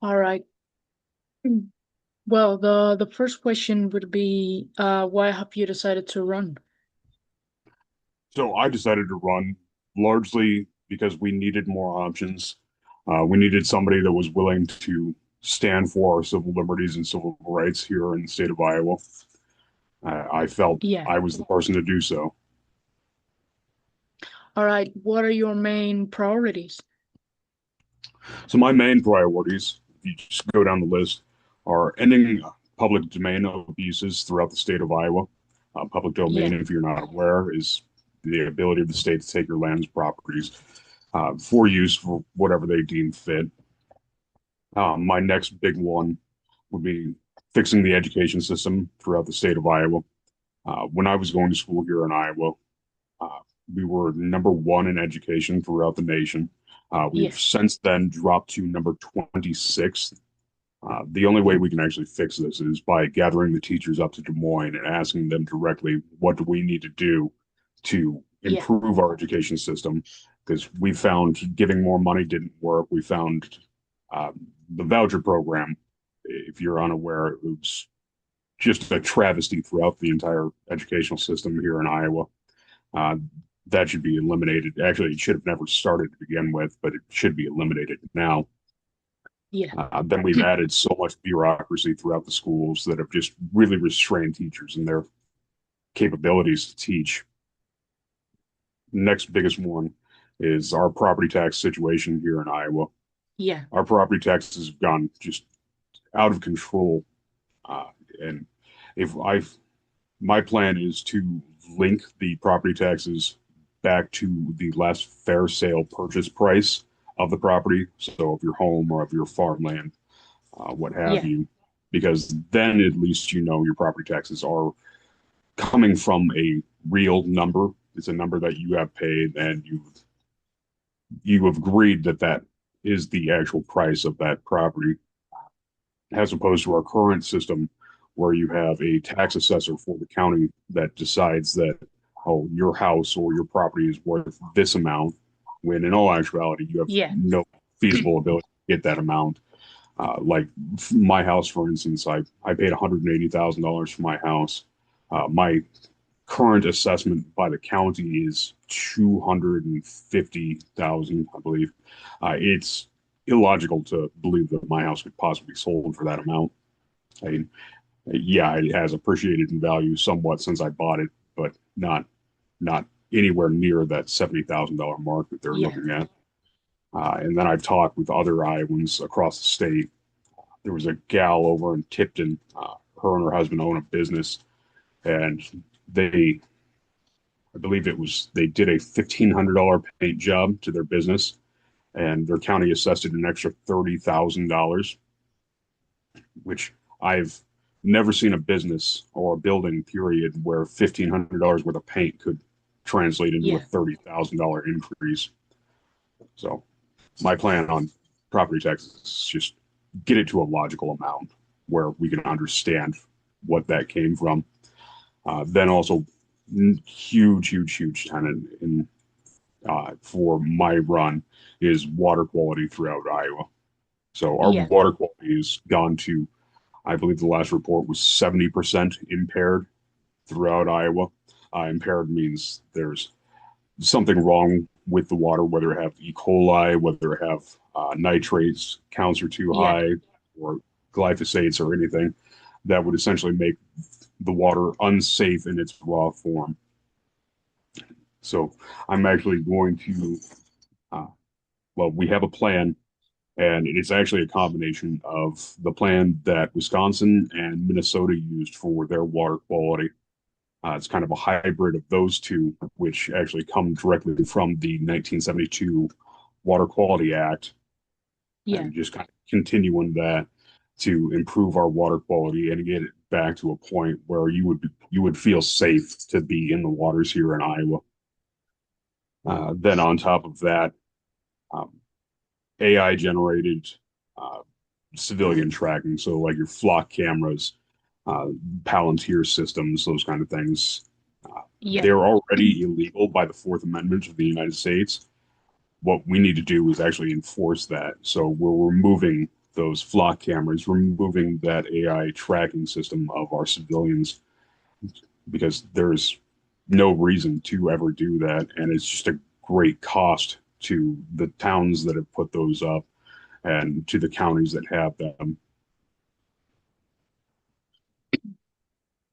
All right. Mm. Well, the first question would be, why have you decided to run? So I decided to run largely because we needed more options. We needed somebody that was willing to stand for our civil liberties and civil rights here in the state of Iowa. I felt Yeah. I was the person to do so. All right. What are your main priorities? So my main priorities, if you just go down the list, are ending public domain abuses throughout the state of Iowa. Public domain, Yeah. if you're not aware, is the ability of the state to take your lands, properties, for use for whatever they deem fit. My next big one would be fixing the education system throughout the state of Iowa. When I was going to school here in Iowa, uh, we were number one in education throughout the nation. We've Yeah. since then dropped to number 26. The only way we can actually fix this is by gathering the teachers up to Des Moines and asking them directly, what do we need to do to Yeah. improve our education system? Because we found giving more money didn't work. We found the voucher program, if you're unaware, it was just a travesty throughout the entire educational system here in Iowa. Uh, that should be eliminated. Actually, it should have never started to begin with, but it should be eliminated now. Yeah. Then we've added so much bureaucracy throughout the schools that have just really restrained teachers in their capabilities to teach. Next biggest one is our property tax situation here in Iowa. Yeah. Our property taxes have gone just out of control. And if I've my plan is to link the property taxes back to the last fair sale purchase price of the property, so of your home or of your farmland, what have Yeah. you, because then at least you know your property taxes are coming from a real number. It's a number that you have paid, and you have agreed that that is the actual price of that property, as opposed to our current system where you have a tax assessor for the county that decides that, oh, your house or your property is worth this amount, when in all actuality you have Yeah. no feasible ability to get that amount. Like my house, for instance, I paid $180,000 for my house. My current assessment by the county is 250,000, I believe. It's illogical to believe that my house could possibly be sold for that amount. I mean, yeah, it has appreciated in value somewhat since I bought it, but not anywhere near that $70,000 mark that they're Yeah. looking at. And then I've talked with other Iowans across the state. There was a gal over in Tipton. Her and her husband own a business, and they, I believe it was, they did a $1,500 paint job to their business, and their county assessed it an extra $30,000, which I've never seen a business or a building period where $1,500 worth of paint could translate into a Yeah. $30,000 increase. So my plan on property taxes is just get it to a logical amount where we can understand what that came from. Then also huge tenant in for my run is water quality throughout Iowa. So our Yeah. water quality has gone to, I believe the last report was 70% impaired throughout Iowa. Impaired means there's something wrong with the water, whether it have E. coli, whether it have nitrates, counts are too Yeah. high, or glyphosates or anything that would essentially make the water unsafe in its raw form. So I'm actually going to, uh, well, we have a plan, and it's actually a combination of the plan that Wisconsin and Minnesota used for their water quality. It's kind of a hybrid of those two, which actually come directly from the 1972 Water Quality Act, Yeah. and just kind of continuing that to improve our water quality and get it back to a point where you would feel safe to be in the waters here in Iowa. Then on top of that, um, AI generated uh, civilian tracking, so like your flock cameras, uh, Palantir systems, those kind of things. Yeah. They're already illegal by the Fourth Amendment of the United States. What we need to do is actually enforce that. So we're removing those flock cameras, removing that AI tracking system of our civilians, because there's no reason to ever do that. And it's just a great cost to the towns that have put those up and to the counties that have them.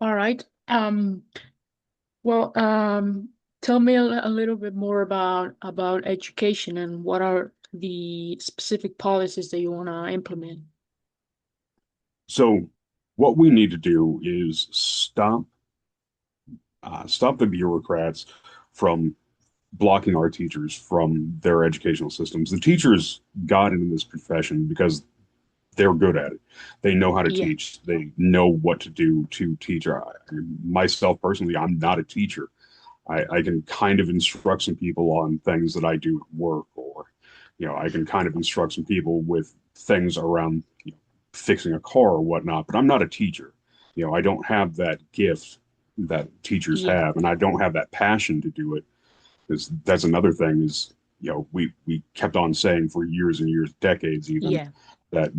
All right. Well, tell me a little bit more about education and what are the specific policies that you want to implement. So what we need to do is stop the bureaucrats from blocking our teachers from their educational systems. The teachers got into this profession because they're good at it. They know how to Yeah, teach. They know what to do to teach. Myself personally, I'm not a teacher. I can kind of instruct some people on things that I do at work, or I can kind of instruct some people with things around fixing a car or whatnot. But I'm not a teacher. I don't have that gift that teachers yeah, have, and I don't have that passion to do it. Because that's another thing is we kept on saying for years and years, decades even, yeah, that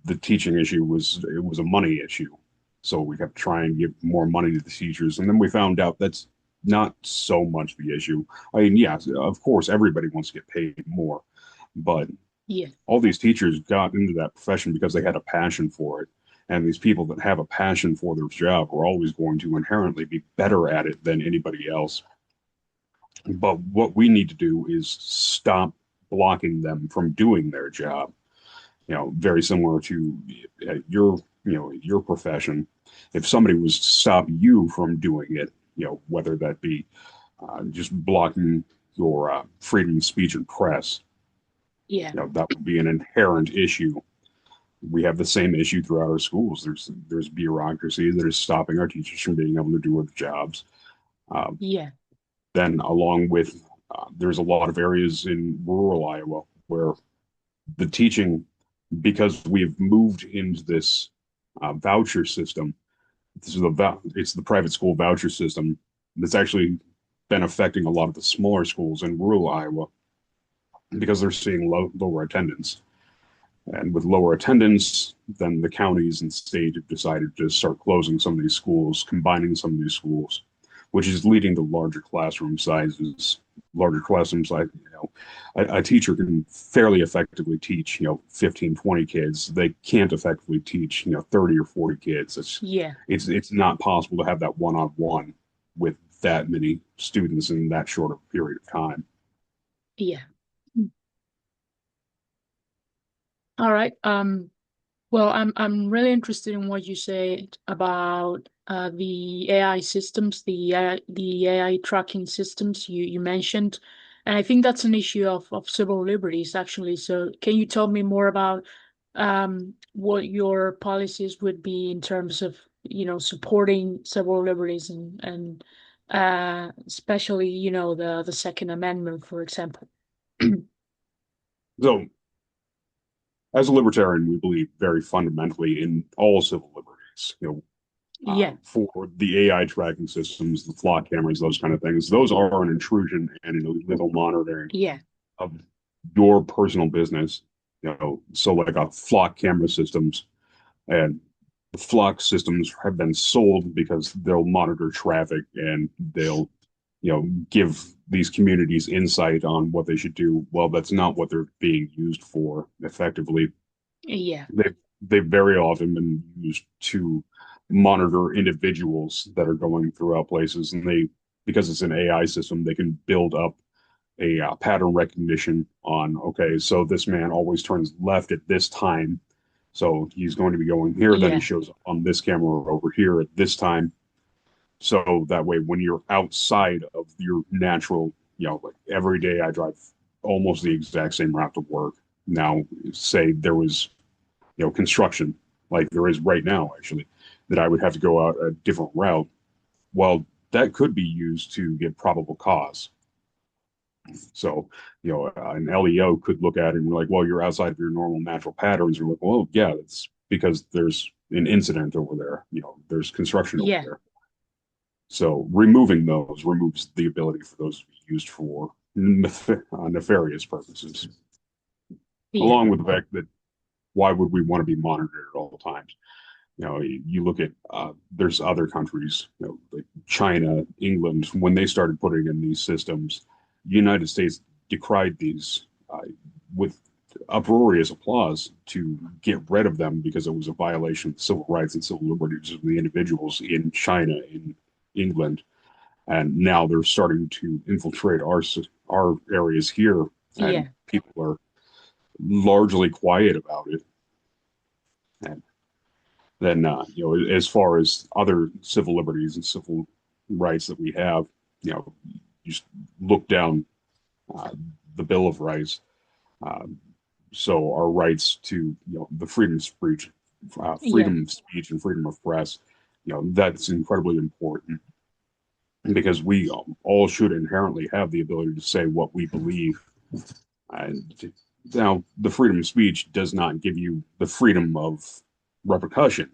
the teaching issue was a money issue. So we kept trying to give more money to the teachers, and then we found out that's not so much the issue. I mean, yes, of course, everybody wants to get paid more, but yeah, all these teachers got into that profession because they had a passion for it. And these people that have a passion for their job are always going to inherently be better at it than anybody else. But what we need to do is stop blocking them from doing their job. Very similar to your profession. If somebody was to stop you from doing it, whether that be just blocking your freedom of speech and press, yeah, that would be an inherent issue. We have the same issue throughout our schools. There's bureaucracy that is stopping our teachers from being able to do their jobs. Um, yeah, then, along with there's a lot of areas in rural Iowa where the teaching, because we've moved into this voucher system. It's the private school voucher system that's actually been affecting a lot of the smaller schools in rural Iowa because they're seeing lower attendance. And with lower attendance, then the counties and state have decided to start closing some of these schools, combining some of these schools, which is leading to larger classroom sizes. Larger classroom size, a teacher can fairly effectively teach, 15, 20 kids. They can't effectively teach, 30 or 40 kids. yeah, It's not possible to have that one-on-one with that many students in that short of a period of time. yeah. All right. Well, I'm really interested in what you said about the AI systems, the AI tracking systems you mentioned, and I think that's an issue of civil liberties actually. So, can you tell me more about what your policies would be in terms of supporting civil liberties and especially the Second Amendment, for example? So, as a libertarian, we believe very fundamentally in all civil liberties. Yeah, For the AI tracking systems, the flock cameras, those kind of things, those are an intrusion and an illegal monitoring yeah, of your personal business. So like a flock camera systems and the flock systems have been sold because they'll monitor traffic and they'll, give these communities insight on what they should do. Well, that's not what they're being used for effectively. yeah, They've very often been used to monitor individuals that are going throughout places, and because it's an AI system, they can build up a pattern recognition on, okay, so this man always turns left at this time, so he's going to be going here. Then he yeah, shows up on this camera over here at this time. So that way, when you're outside of your natural, like every day I drive almost the exact same route to work. Now, say there was construction like there is right now, actually, that I would have to go out a different route. Well, that could be used to get probable cause. So, an LEO could look at it and be like, well, you're outside of your normal natural patterns. You're like, well, yeah, it's because there's an incident over there. There's construction over yeah, there. So removing those removes the ability for those to be used for nefarious purposes, yeah. along with the fact that why would we want to be monitored at all times? You look at there's other countries, like China, England, when they started putting in these systems, the United States decried these with uproarious applause to get rid of them because it was a violation of civil rights and civil liberties of the individuals in China, in England, and now they're starting to infiltrate our areas here, and Yeah, people are largely quiet about it. And then, as far as other civil liberties and civil rights that we have, you just look down uh, the Bill of Rights. Um, so our rights to, the yeah, freedom of speech and freedom of press, that's incredibly important because we all should inherently have the ability to say what we believe. And now, the freedom of speech does not give you the freedom of repercussion,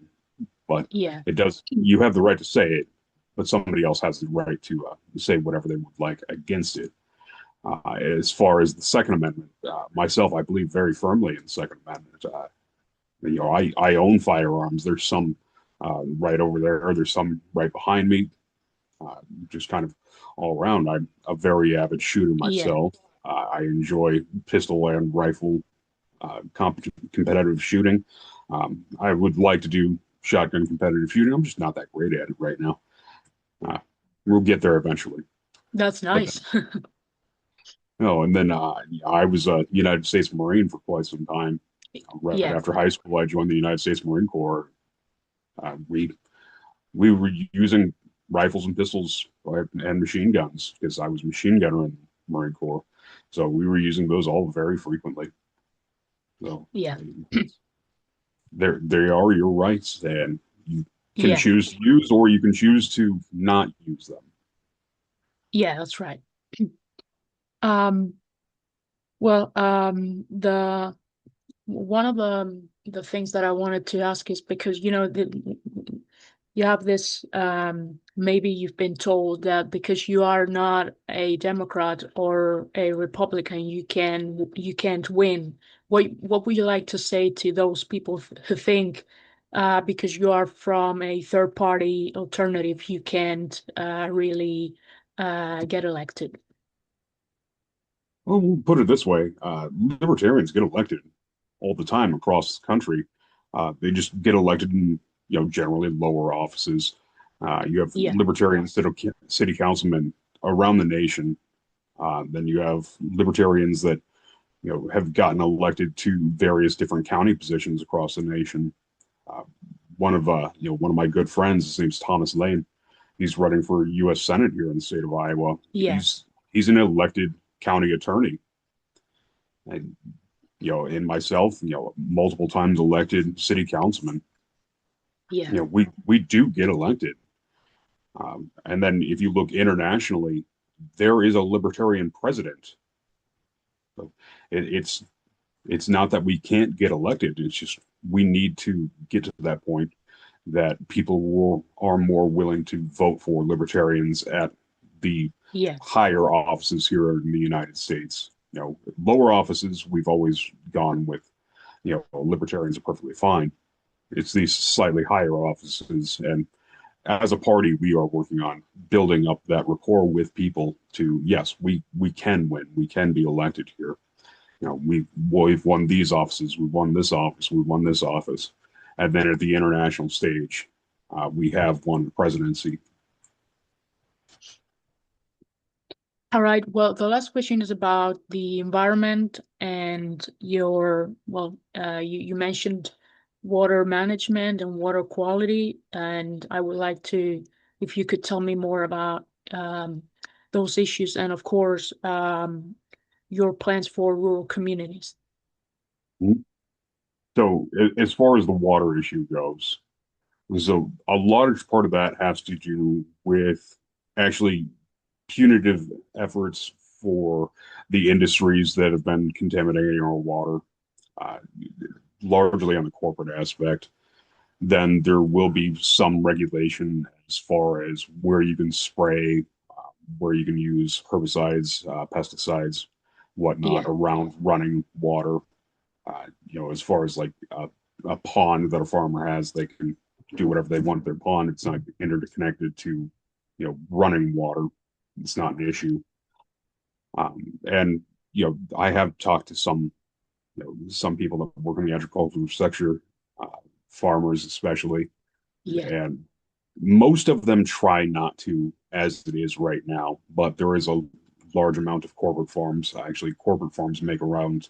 but yeah, it does. You have the right to say it, but somebody else has the right to say whatever they would like against it. As far as the Second Amendment, myself, I believe very firmly in the Second Amendment. I own firearms. There's some right over there. There's some right behind me. Just kind of all around. I'm a very avid shooter yeah. myself. I enjoy pistol and rifle competitive shooting. I would like to do shotgun competitive shooting. I'm just not that great at it right now. Uh, we'll get there eventually. That's But then, nice. and then I was a United States Marine for quite some time. Right Yeah, after high school, I joined the United States Marine Corps. We were using rifles and pistols and machine guns because I was a machine gunner in the Marine Corps. So we were using those all very frequently. So yeah, they are your rights, and you can yeah, choose to use or you can choose to not use them. yeah, that's right. Um, well, the one of the things that I wanted to ask is because you have this maybe you've been told that because you are not a Democrat or a Republican you can't win. What would you like to say to those people who think because you are from a third party alternative you can't really get elected? Well, we'll put it this way: libertarians get elected all the time across the country. They just get elected in, generally lower offices. You have Yeah, libertarian city councilmen around the nation. Then you have libertarians that have gotten elected to various different county positions across the nation. Uh, one of my good friends, his name's Thomas Lane. He's running for U.S. Senate here in the state of Iowa. yeah, He's an elected county attorney, and and myself, multiple times elected city councilman. yeah, We do get elected. And then if you look internationally, there is a libertarian president. So it's not that we can't get elected. It's just we need to get to that point that are more willing to vote for libertarians at the yeah, higher offices here in the United States. Lower offices, we've always gone with, libertarians are perfectly fine. It's these slightly higher offices. And as a party, we are working on building up that rapport with people to, yes, we can win. We can be elected here. We've won these offices, we've won this office, we've won this office, and then at the international stage, we have won the presidency. all right. Well, the last question is about the environment and you mentioned water management and water quality, and I would like to, if you could tell me more about those issues and, of course, your plans for rural communities. So, as far as the water issue goes, so a large part of that has to do with actually punitive efforts for the industries that have been contaminating our water, uh, largely on the corporate aspect. Then there will be some regulation as far as where you can spray, where you can use herbicides, pesticides, whatnot Yeah, around running water. As far as like a pond that a farmer has, they can do whatever they want with their pond. It's not interconnected to, running water. It's not an issue. And I have talked to some people that work in the agricultural sector, uh, farmers especially, Yeah. and most of them try not to as it is right now. But there is a large amount of corporate farms. Actually, corporate farms make around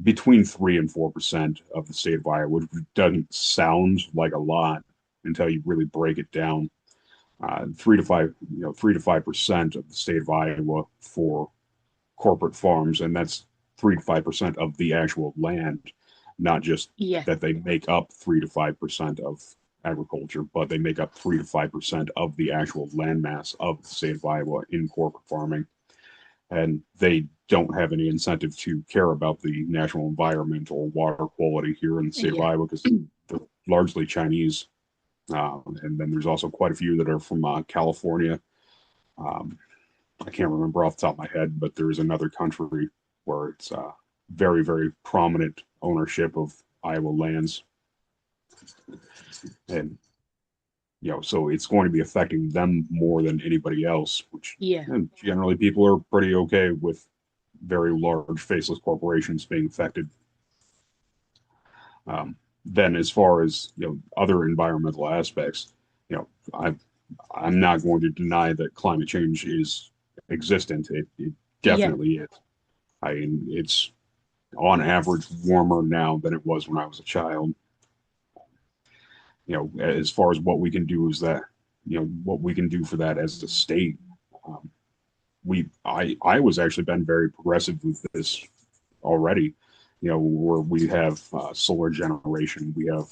between 3 and 4% of the state of Iowa, which doesn't sound like a lot until you really break it down. 3 to 5% of the state of Iowa for corporate farms, and that's 3 to 5% of the actual land, not just Yeah. that they make up 3 to 5% of agriculture, but they make up 3 to 5% of the actual land mass of the state of Iowa in corporate farming. And they don't have any incentive to care about the natural environment or water quality here in the state of Yeah. Iowa because they're largely Chinese. And then there's also quite a few that are from California. Um, I can't remember off the top of my head, but there is another country where it's very, very prominent ownership of Iowa lands. And, so it's going to be affecting them more than anybody else, which Yeah. and generally people are pretty okay with very large faceless corporations being affected. Um, then, as far as other environmental aspects, you know, I I'm not going to deny that climate change is existent. It Yeah. definitely is. I mean, it's on average warmer now than it was when I was a child. As far as what we can do is that, what we can do for that as a state. Um, I was actually been very progressive with this already. Where we have solar generation, we have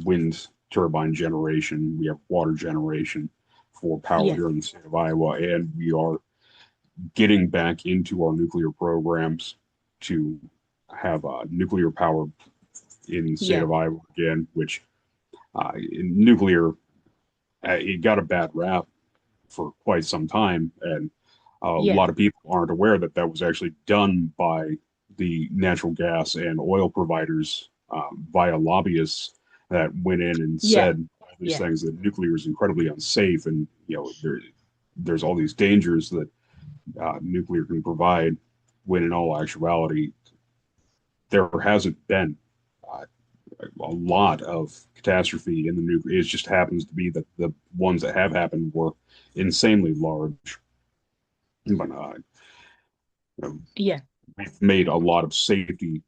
wind turbine generation, we have water generation for power Yeah. here in the state of Iowa, and we are getting back into our nuclear programs to have nuclear power in the state Yeah. of Iowa again, which in nuclear, it got a bad rap for quite some time. And a Yeah. lot of people aren't aware that that was actually done by the natural gas and oil providers via lobbyists that went in and Yeah. said all these Yeah. things that nuclear is incredibly unsafe and there's all these dangers that nuclear can provide when in all actuality there hasn't been uh, a lot of catastrophe in the nuclear. It just happens to be that the ones that have happened were insanely large. But Yeah. we've made a lot of safety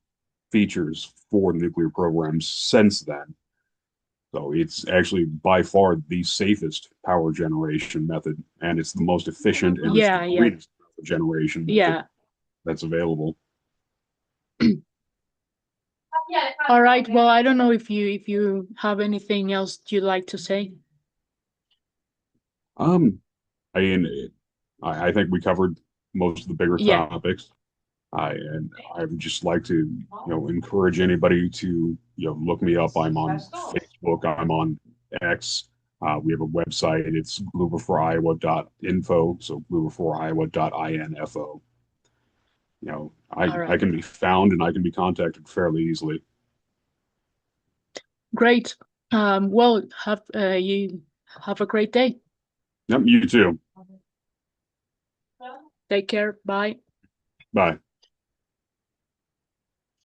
features for nuclear programs since then. So it's actually by far the safest power generation method, and it's the most efficient and it's the Yeah. Yeah. greenest power generation method Yeah. that's available. All right. Well, I don't know if you have anything else you'd like to say. Um, I mean, I think we covered most of the bigger Yeah. topics. I would just like to, encourage anybody to, look me up. I'm on Facebook. I'm on X. We have a website. It's glubaforiowa.info. So glubaforiowa.info. All I right. can be found and I can be contacted fairly easily. Great. Well, have you have a great day. Yep, you too. Take care. Bye. Bye.